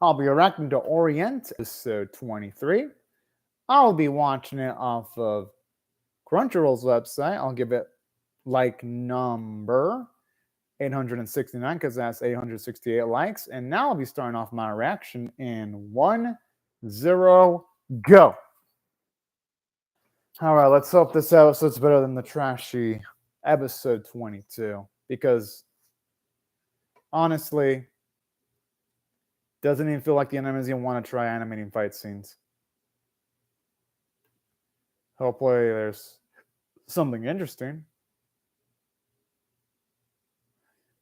I'll be reacting to Orient, episode 23. I'll be watching it off of Crunchyroll's website. I'll give it like number 869 because that's 868 likes. And now I'll be starting off my reaction in 1-0 go. All right, let's hope this episode's better than the trashy episode 22 because honestly, doesn't even feel like the enemies even want to try animating fight scenes. Hopefully there's something interesting.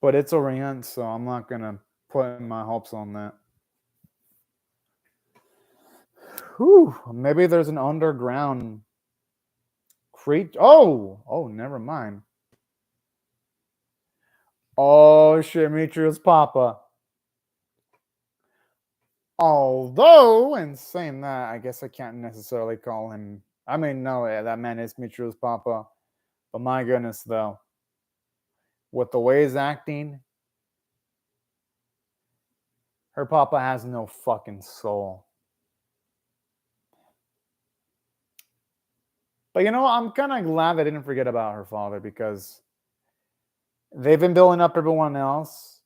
But it's Orient, so I'm not going to put my hopes on that. Whew, maybe there's an underground creature. Oh, never mind. Oh, shit, Mitriu's Papa. Although, in saying that, I guess I can't necessarily call him. I mean, no, that man is Mitriu's Papa. But my goodness, though. With the way he's acting, her papa has no fucking soul. But you know, I'm kind of glad they didn't forget about her father because they've been building up everyone else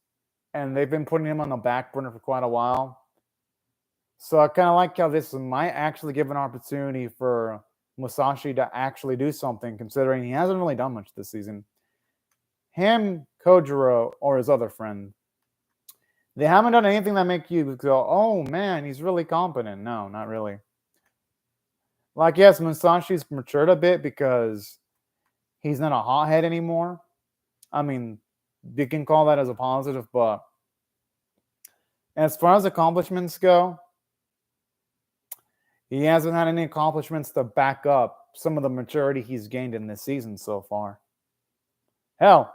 and they've been putting him on the back burner for quite a while. So I kind of like how this might actually give an opportunity for Musashi to actually do something, considering he hasn't really done much this season. Him, Kojiro, or his other friend, they haven't done anything that make you go, oh man, he's really competent. No, not really. Like, yes, Musashi's matured a bit because he's not a hothead anymore. I mean, you can call that as a positive, but as far as accomplishments go, he hasn't had any accomplishments to back up some of the maturity he's gained in this season so far. Hell,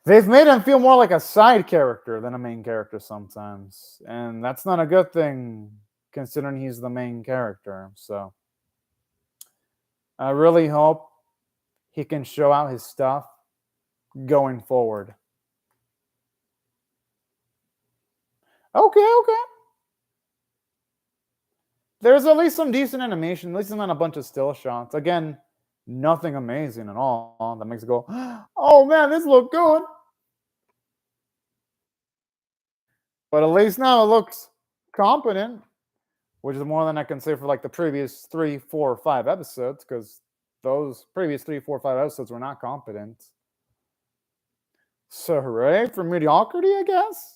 they've made him feel more like a side character than a main character sometimes. And that's not a good thing considering he's the main character. So I really hope he can show out his stuff going forward. Okay. There's at least some decent animation. At least not a bunch of still shots. Again, nothing amazing at all. That makes it go, oh man, this looks good. But at least now it looks competent, which is more than I can say for like the previous 3, 4, 5 episodes, because those previous 3, 4, 5 episodes were not competent. So hooray for mediocrity, I guess?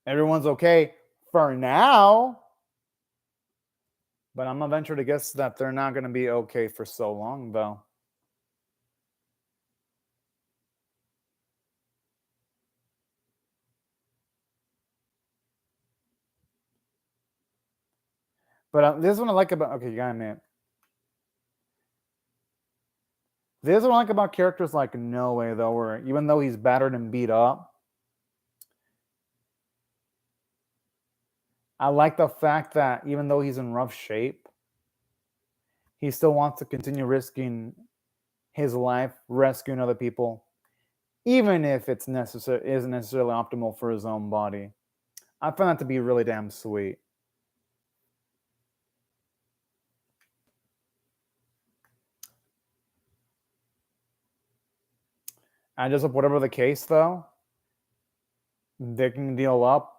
Everyone's okay for now. But I'm gonna venture to guess that they're not gonna be okay for so long, though. But this is what I like about, okay, you gotta admit, this is what I like about characters like Noe, though, where even though he's battered and beat up, I like the fact that even though he's in rough shape, he still wants to continue risking his life, rescuing other people, even if it's isn't necessarily optimal for his own body. I find that to be really damn sweet. I just hope whatever the case, though, they can deal up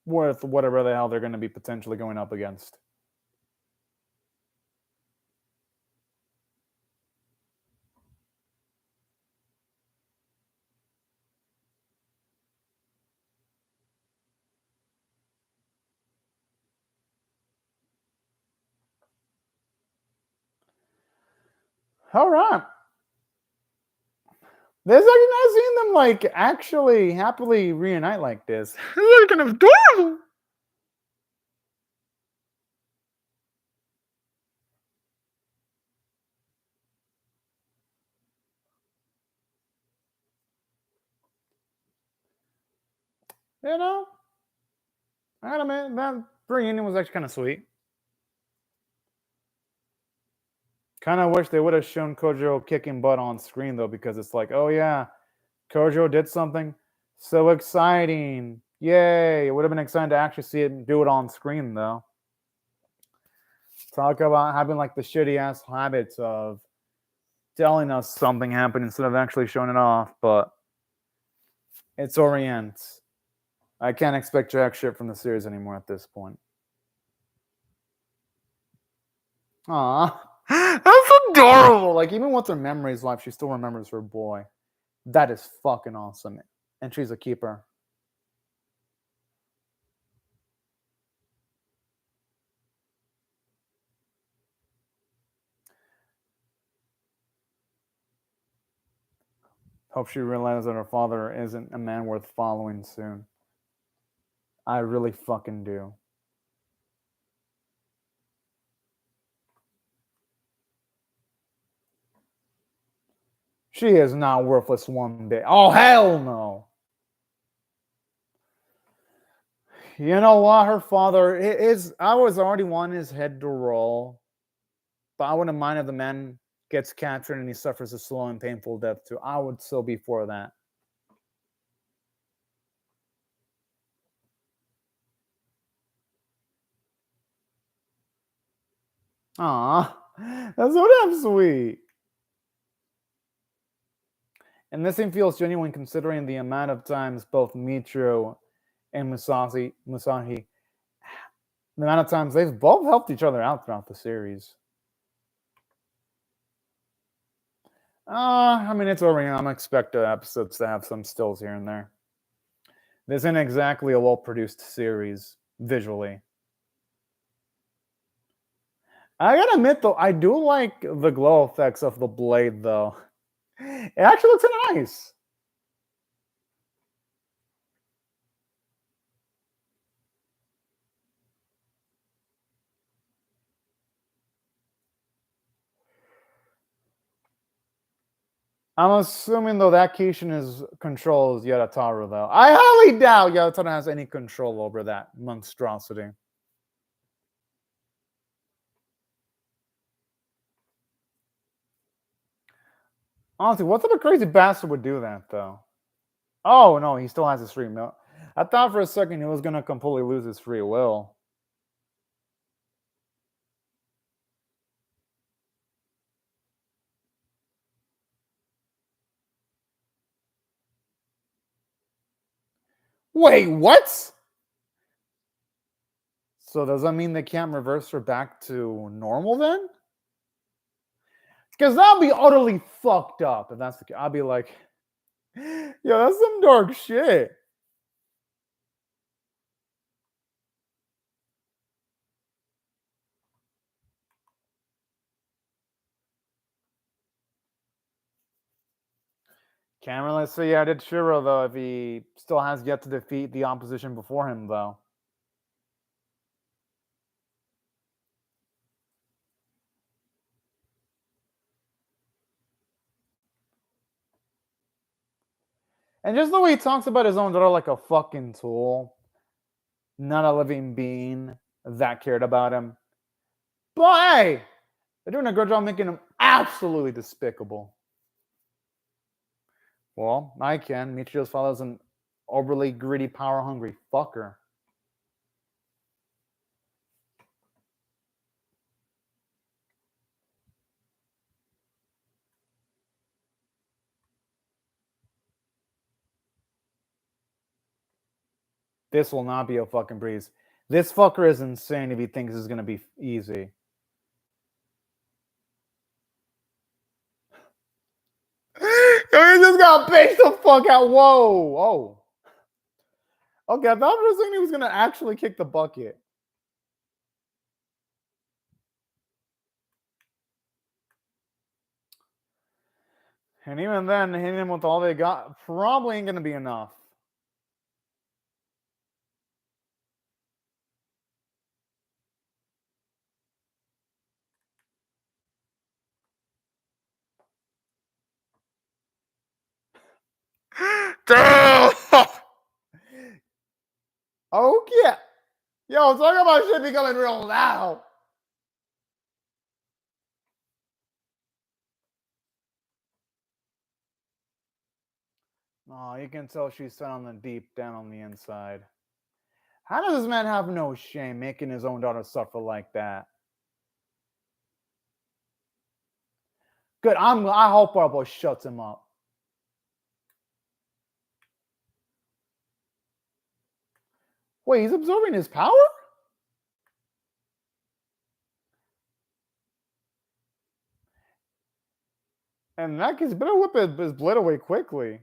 with whatever the hell they're going to be potentially going up against. All right. This is actually not seeing them like actually happily reunite like this. This is kind of adorable. You know, I gotta admit that reunion was actually kind of sweet. Kind of wish they would have shown Kojo kicking butt on screen though, because it's like, oh yeah, Kojo did something so exciting. Yay. It would have been exciting to actually see it do it on screen though. Talk about having like the shitty ass habits of telling us something happened instead of actually showing it off, but it's Orient. I can't expect jack shit from the series anymore at this point. Aw. That's adorable. Like, even with her memories life, she still remembers her boy. That is fucking awesome. And she's a keeper. Hope she realizes that her father isn't a man worth following soon. I really fucking do. She is not worthless one bit. Oh, hell no. You know what? Her father is. I was already wanting his head to roll, but I wouldn't mind if the man gets captured and he suffers a slow and painful death too. I would still be for that. Aw, that's so damn sweet. And this scene feels genuine considering the amount of times both Michio and Musashi, the amount of times they've both helped each other out throughout the series. I mean, it's Orient. I'm expecting episodes to have some stills here and there. This isn't exactly a well-produced series visually. I gotta admit, though, I do like the glow effects of the blade, though. It actually looks nice. I'm assuming, though, that Kishin controls Yatataru, though. I highly doubt Yatataru has any control over that monstrosity. Honestly, what type of crazy bastard would do that, though? Oh, no, he still has his free will. I thought for a second he was going to completely lose his free will. Wait, what? So does that mean they can't reverse her back to normal then? Because that'll be utterly fucked up if that's the case. I'll be like, yo, that's some dark shit. Can't really say I did Shiro, though, if he still has yet to defeat the opposition before him, though. And just the way he talks about his own daughter like a fucking tool, not a living being that cared about him. But hey, they're doing a good job making him absolutely despicable. Well, I can. Michio's father's an overly greedy, power hungry fucker. This will not be a fucking breeze. This fucker is insane if he thinks this is gonna be easy. He just got paced the fuck out. Whoa, whoa. Okay, I thought for a second he was gonna actually kick the bucket. And even then, hitting him with all they got probably ain't gonna be enough. Damn! Oh yeah. Yo, talk about shit becoming real now. Oh, you can tell she's set on the deep down on the inside. How does this man have no shame making his own daughter suffer like that? Good. I hope our boy shuts him up. Wait, he's absorbing his power? And in that case, better whip his blood away quickly.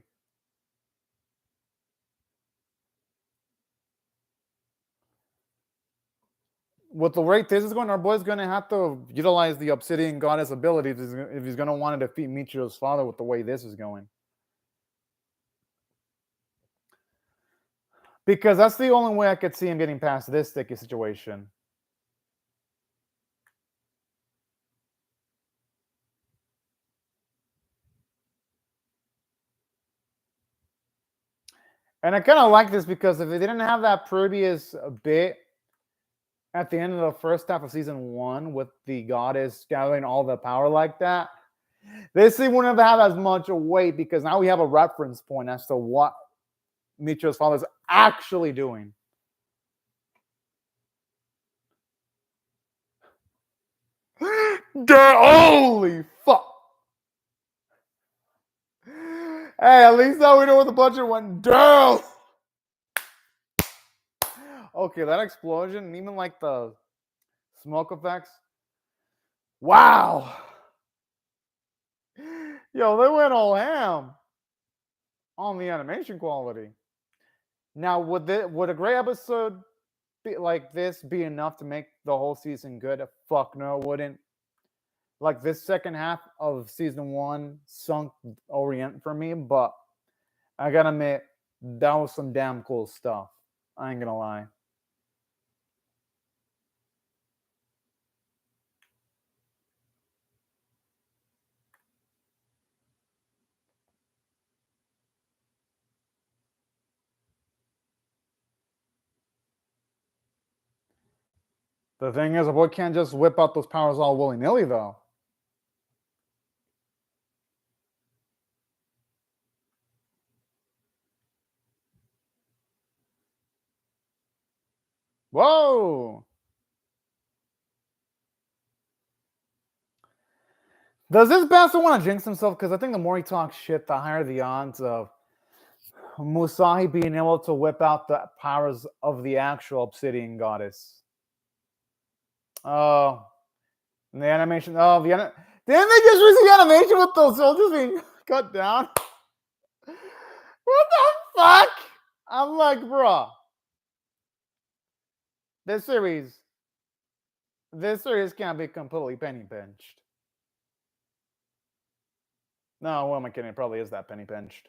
With the rate this is going, our boy's going to have to utilize the Obsidian Goddess abilities if he's going to want to defeat Michio's father with the way this is going. Because that's the only way I could see him getting past this sticky situation. And I kind of like this because if they didn't have that previous bit at the end of the first half of season 1 with the goddess gathering all the power like that, this scene wouldn't have as much weight because now we have a reference point as to what Michio's father is actually doing. Holy fuck! Hey, at least now we know where the budget went down. Okay, that explosion, and even like the smoke effects. Wow. Yo, they went all ham on the animation quality. Now, would a great episode like this be enough to make the whole season good? Fuck no, it wouldn't. Like this second half of season 1 sunk Orient for me, but I gotta admit, that was some damn cool stuff. I ain't gonna lie. The thing is, a boy can't just whip out those powers all willy-nilly, though. Whoa! Does this bastard want to jinx himself? Because I think the more he talks shit, the higher the odds of Musahi being able to whip out the powers of the actual Obsidian Goddess. Oh. And the animation. Oh, didn't they just release the animation with those soldiers being cut down? What the fuck? I'm like, bro. This series can't be completely penny pinched. No, what am I kidding? It probably is that penny pinched.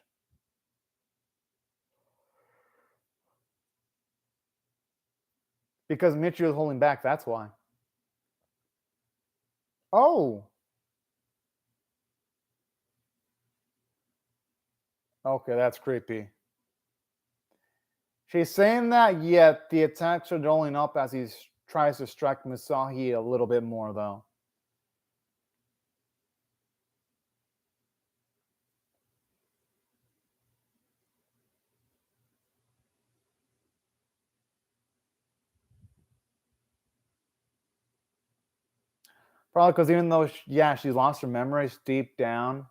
Because Michio is holding back, that's why. Oh. Okay, that's creepy. She's saying that, yet the attacks are doling up as he tries to strike Musahi a little bit more, though. Probably because even though, she's lost her memories deep down,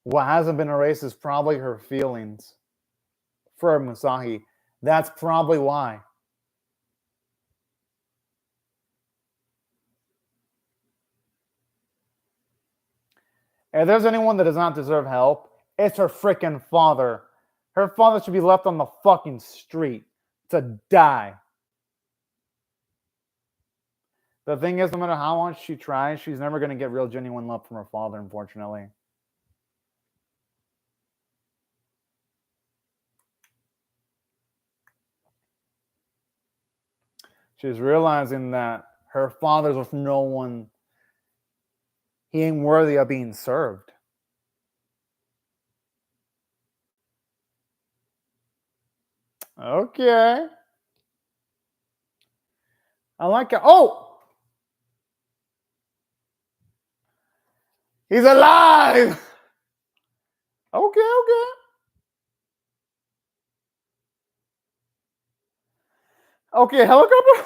what hasn't been erased is probably her feelings for Musahi. That's probably why. If there's anyone that does not deserve help, it's her freaking father. Her father should be left on the fucking street to die. The thing is, no matter how much she tries, she's never going to get real genuine love from her father, unfortunately. She's realizing that her father's with no one. He ain't worthy of being served. Okay. I like it. Oh! He's alive! Okay. Okay, helicopter.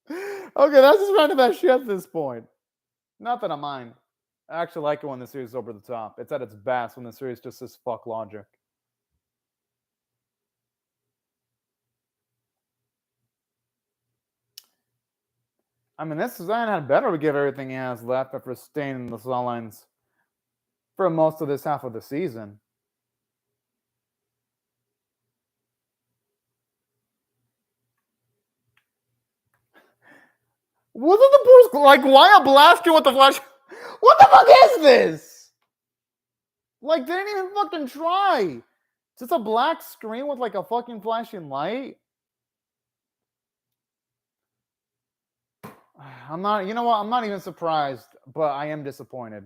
Okay, that's just random as shit at this point. Not that I mind. I actually like it when the series is over the top. It's at its best when the series just says fuck logic. I mean, this design had better give everything he has left after staying in the saw lines for most of this half of the season. Wasn't the post like why a blaster with the flash? What the fuck is this? Like, they didn't even fucking try. It's just a black screen with like a fucking flashing light. I'm not, you know what? I'm not even surprised, but I am disappointed.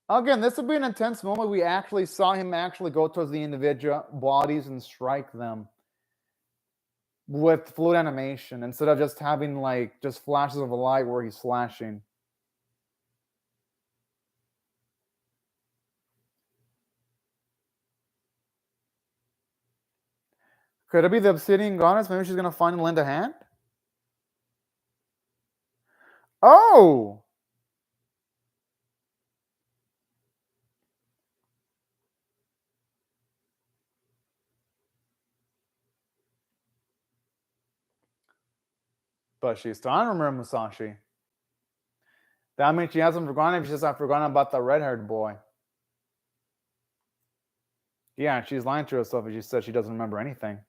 Again, this would be an intense moment. We actually saw him actually go towards the individual bodies and strike them with fluid animation instead of just having like just flashes of a light where he's slashing. Could it be the obsidian goddess? Maybe she's gonna find and lend a hand? Oh! But she's still on remember Musashi. That means she hasn't forgotten if she just not forgotten about the red-haired boy. Yeah, she's lying to herself if she says she doesn't remember anything.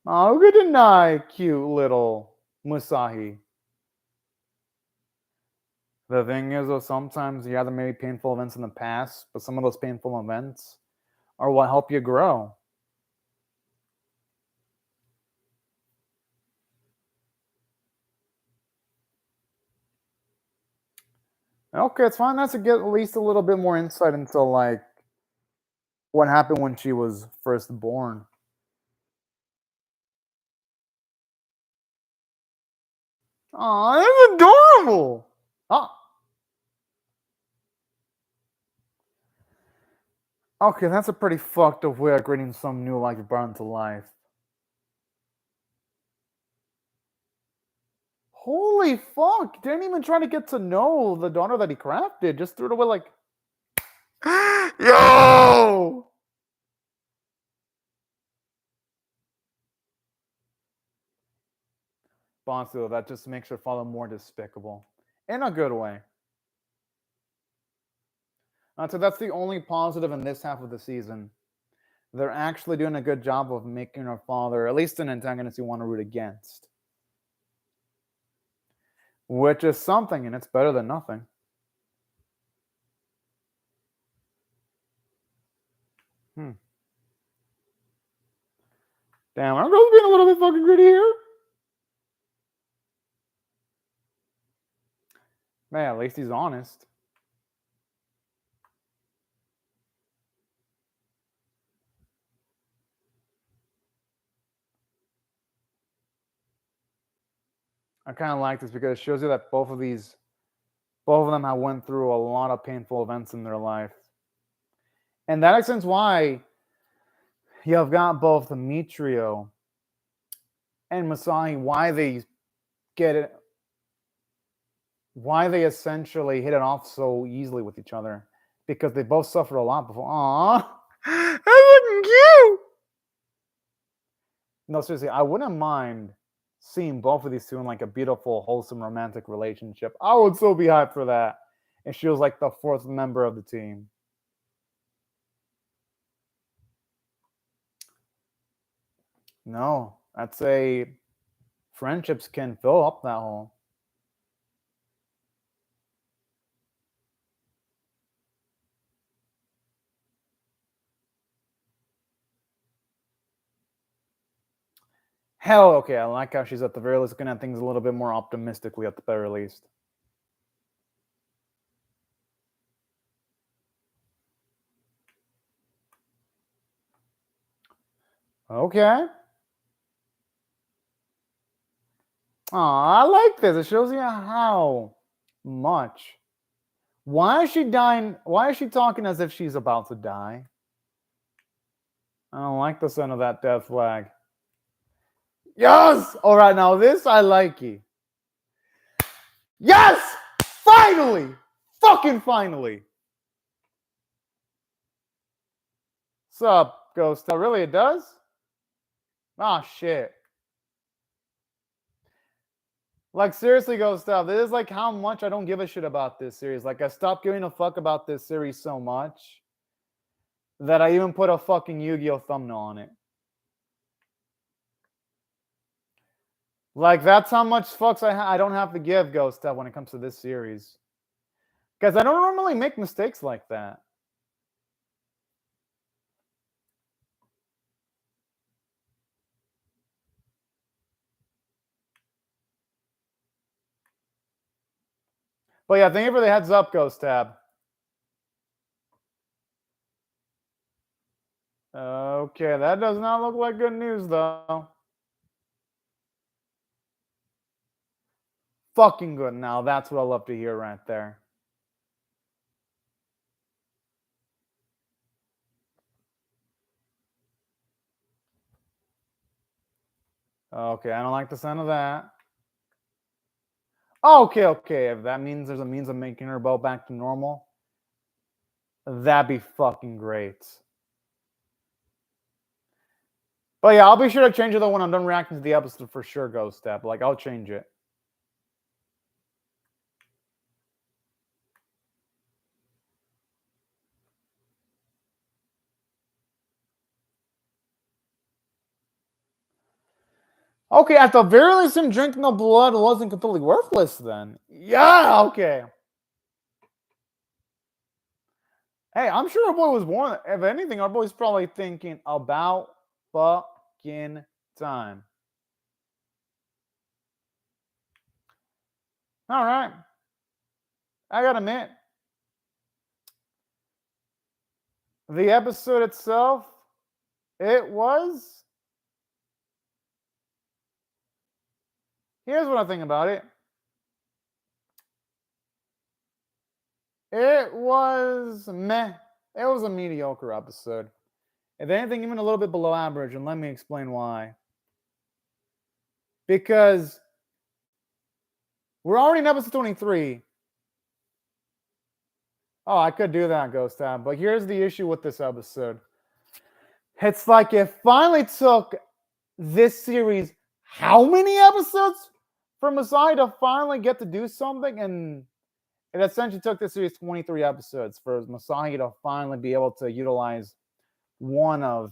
Oh, good night, cute little Musahi. The thing is, though, sometimes you have maybe painful events in the past, but some of those painful events are what help you grow. Okay, it's fine. That's to get at least a little bit more insight into like what happened when she was first born. Oh, that's adorable. Oh, okay, that's a pretty fucked up way of creating some new life brought into life. Holy fuck! Didn't even try to get to know the daughter that he crafted. Just threw it away like, yo. Bonsu, that just makes her father more despicable, in a good way. So that's the only positive in this half of the season. They're actually doing a good job of making her father at least an antagonist you want to root against, which is something, and it's better than nothing. Damn, our girl's being a little bit fucking gritty here. Man, at least he's honest. I kind of like this because it shows you that both of them have went through a lot of painful events in their life, and that explains why you have got both Demetrio and Masai, why they get it, why they essentially hit it off so easily with each other, because they both suffered a lot before. Aww, that's fucking cute. No, seriously, I wouldn't mind seeing both of these two in like a beautiful, wholesome, romantic relationship. I would so be hyped for that. And she was like the fourth member of the team. No, I'd say friendships can fill up that hole. Hell, okay, I like how she's at the very least looking at things a little bit more optimistically at the very least. Okay. Oh, I like this. It shows you how much. Why is she dying? Why is she talking as if she's about to die? I don't like the sound of that death flag. Yes! All right, now this I like you. Yes! Finally! Fucking finally! What's up, Ghost? Oh, really, it does? Oh, shit. Like, seriously, Ghost Stuff. This is like how much I don't give a shit about this series. Like, I stopped giving a fuck about this series so much that I even put a fucking Yu-Gi-Oh thumbnail on it. Like, that's how much fucks I don't have to give, Ghost Stuff, when it comes to this series. Because I don't normally make mistakes like that. But yeah, thank you for the heads up, Ghost Tab. Okay, that does not look like good news, though. Fucking good. Now, that's what I love to hear right there. Okay, I don't like the sound of that. Okay. If that means there's a means of making her bow back to normal, that'd be fucking great. But yeah, I'll be sure to change it though when I'm done reacting to the episode for sure, Ghost Step. Like, I'll change it. Okay, at the very least, him drinking the blood wasn't completely worthless then. Yeah, okay. Hey, I'm sure our boy was born. If anything, our boy's probably thinking about fucking time. All right. I gotta admit, the episode itself, it was. Here's what I think about it. It was meh. It was a mediocre episode. If anything, even a little bit below average, and let me explain why. Because we're already in episode 23. Oh, I could do that, Ghost Tab. But here's the issue with this episode. It's like it finally took this series how many episodes for Masai to finally get to do something? And it essentially took this series 23 episodes for Masai to finally be able to utilize one of,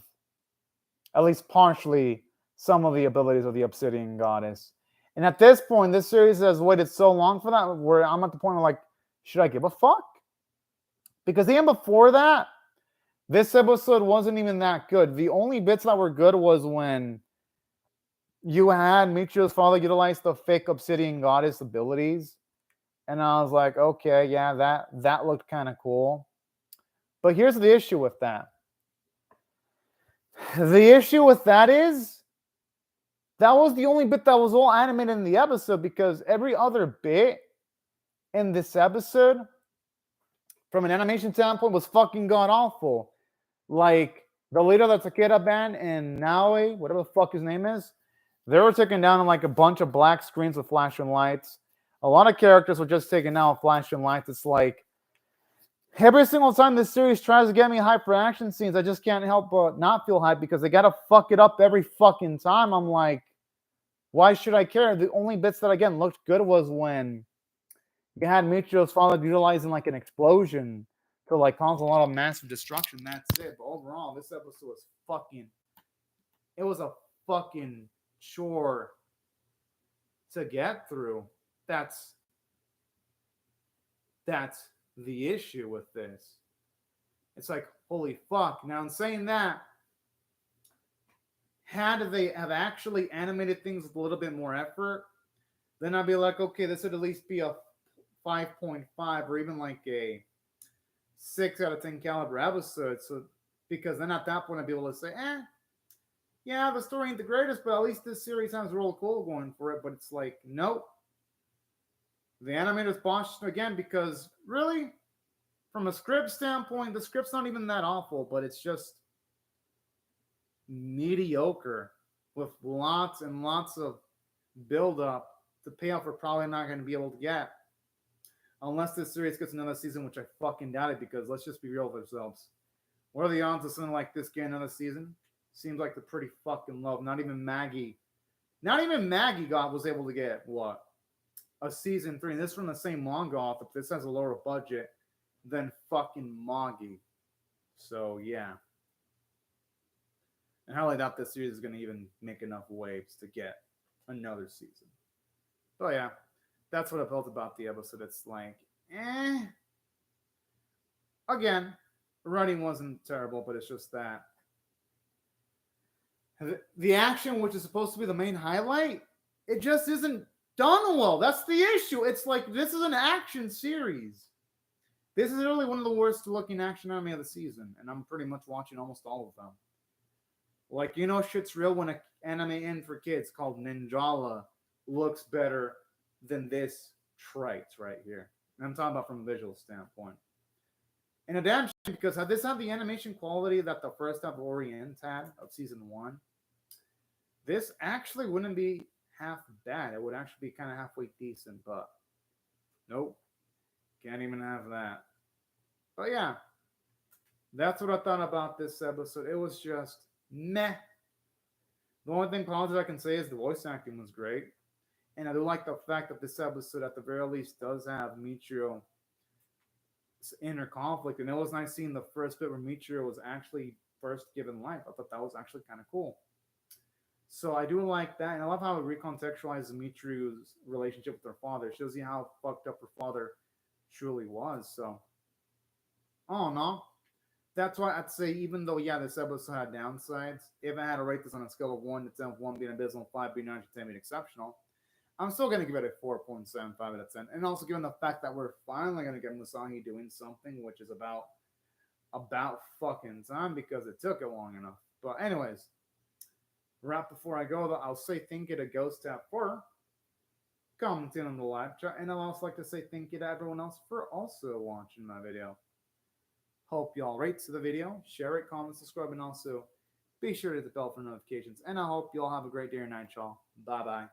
at least partially, some of the abilities of the Obsidian Goddess. And at this point, this series has waited so long for that, where I'm at the point where, like, should I give a fuck? Because even before that, this episode wasn't even that good. The only bits that were good was when you had Michio's father utilize the fake Obsidian Goddess abilities. And I was like, okay, yeah, that looked kind of cool. But here's the issue with that. The issue with that is that was the only bit that was all animated in the episode, because every other bit in this episode, from an animation standpoint, was fucking god awful. Like the leader of the Takeda band and Naoi, whatever the fuck his name is, they were taken down in like a bunch of black screens with flashing lights. A lot of characters were just taken out with flashing lights. It's like every single time this series tries to get me hype for action scenes, I just can't help but not feel hype, because they gotta fuck it up every fucking time. I'm like, why should I care? The only bits that again looked good was when you had Michio's father utilizing like an explosion to like cause a lot of massive destruction. That's it. But overall, this episode was fucking. It was a fucking chore to get through. That's the issue with this. It's like, holy fuck. Now, in saying that, had they have actually animated things with a little bit more effort, then I'd be like, okay, this would at least be a 5.5 or even like a 6 out of 10 caliber episode. So, because then at that point I'd be able to say, yeah, the story ain't the greatest, but at least this series has real cool going for it. But it's like, nope. The animators botched again because really, from a script standpoint, the script's not even that awful, but it's just mediocre with lots and lots of build up to payoff we're probably not going to be able to get unless this series gets another season, which I fucking doubt it because let's just be real with ourselves. What are the odds of something like this getting another season? Seems like they're pretty fucking low. Not even Maggie was able to get what? A season 3. And this is from the same manga author. This has a lower budget than fucking Magi. So yeah. And highly doubt this series is going to even make enough waves to get another season. But yeah, that's what I felt about the episode. It's like, Again, writing wasn't terrible, but it's just that. The action, which is supposed to be the main highlight, it just isn't done well. That's the issue. It's like, this is an action series. This is really one of the worst looking action anime of the season, and I'm pretty much watching almost all of them. Like, shit's real when an anime in for kids called Ninjala looks better than this trite right here. And I'm talking about from a visual standpoint. And a damn shame, because had this had the animation quality that the first half of Orient had of season 1, this actually wouldn't be half bad. It would actually be kind of halfway decent, but nope. Can't even have that. But yeah, that's what I thought about this episode. It was just meh. The only thing positive I can say is the voice acting was great. And I do like the fact that this episode, at the very least, does have Michio's inner conflict. And it was nice seeing the first bit where Michio was actually first given life. I thought that was actually kind of cool. So I do like that. And I love how it recontextualizes Michio's relationship with her father. It shows you how fucked up her father truly was. So, oh no. That's why I'd say, even though, yeah, this episode had downsides, if I had to rate this on a scale of 1 to 10, 1 being abysmal, 5 being 9 to 10 being exceptional, I'm still going to give it a 4.75 out of 10. And also given the fact that we're finally going to get Musangi doing something, which is about fucking time because it took it long enough. But anyways, right before I go, though, I'll say thank you to Ghost Tap for commenting on the live chat. And I'll also like to say thank you to everyone else for also watching my video. Hope y'all rate the video, share it, comment, subscribe, and also be sure to hit the bell for notifications. And I hope y'all have a great day or night, y'all. Bye-bye.